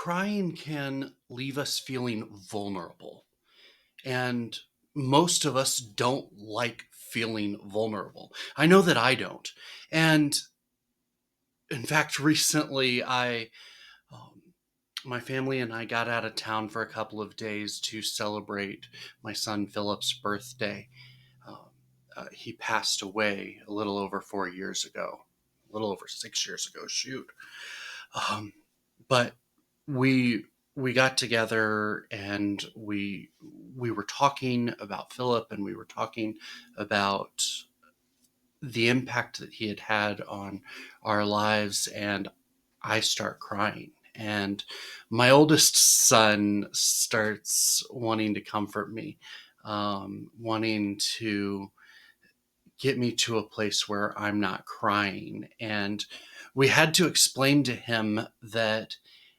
crying can leave us feeling vulnerable. And most of us don't like feeling vulnerable. I know that I don't. And in fact, recently, um, my family and I got out of town for a couple of days to celebrate my son Philip's birthday. Um, he passed away a little over 4 years ago, a little over 6 years ago. Shoot. Um, but we we got together and we were talking about Philip, and we were talking about the impact that he had had on our lives, and I start crying. And my oldest son starts wanting to comfort me, wanting to get me to a place where I'm not crying. And we had to explain to him that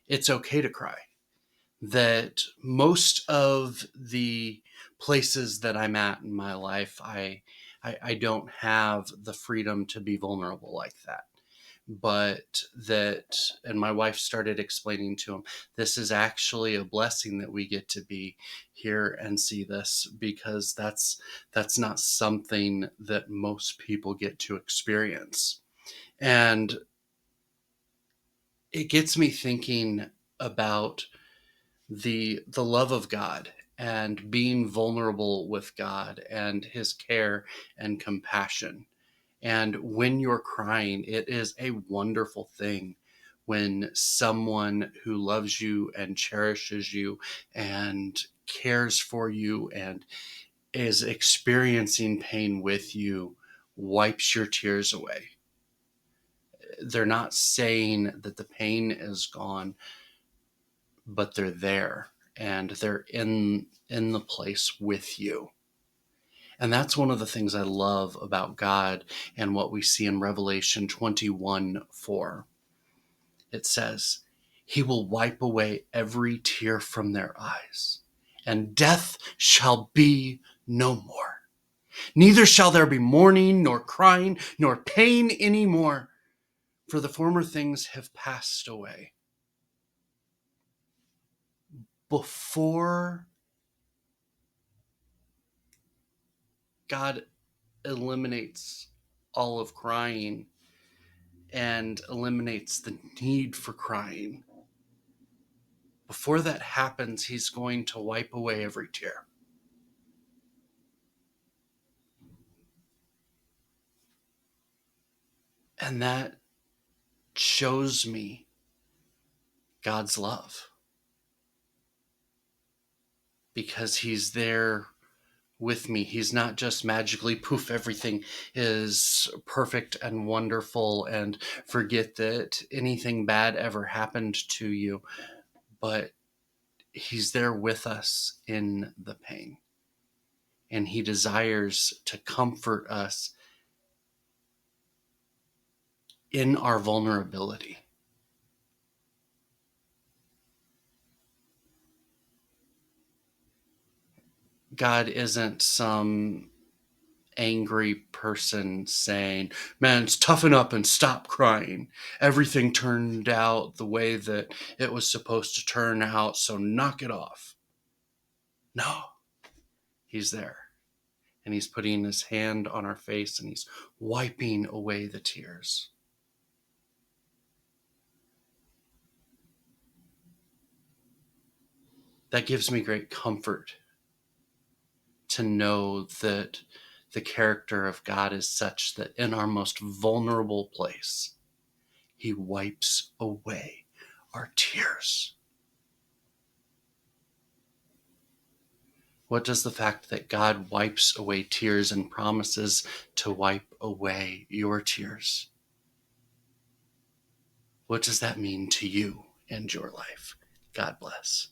it's okay to cry, that most of the places that I'm at in my life, I don't have the freedom to be vulnerable like that. But that, and my wife started explaining to him, this is actually a blessing that we get to be here and see this, because that's not something that most people get to experience. And it gets me thinking about the love of God and being vulnerable with God and his care and compassion. And when you're crying, it is a wonderful thing when someone who loves you and cherishes you and cares for you and is experiencing pain with you wipes your tears away. They're not saying that the pain is gone, but they're there, and they're in the place with you. And that's one of the things I love about God and what we see in Revelation 21:4. It says, he will wipe away every tear from their eyes, and death shall be no more. Neither shall there be mourning, nor crying, nor pain any more, for the former things have passed away. Before God eliminates all of crying and eliminates the need for crying, before that happens, he's going to wipe away every tear. And that shows me God's love, because he's there with me. He's not just magically poof, everything is perfect and wonderful, and forget that anything bad ever happened to you. But he's there with us in the pain, and he desires to comfort us in our vulnerability. God isn't some angry person saying, man, toughen up and stop crying. Everything turned out the way that it was supposed to turn out, so knock it off. No, he's there. And he's putting his hand on our face, and he's wiping away the tears. That gives me great comfort to know that the character of God is such that in our most vulnerable place, he wipes away our tears. What does the fact that God wipes away tears and promises to wipe away your tears, what does that mean to you and your life? God bless.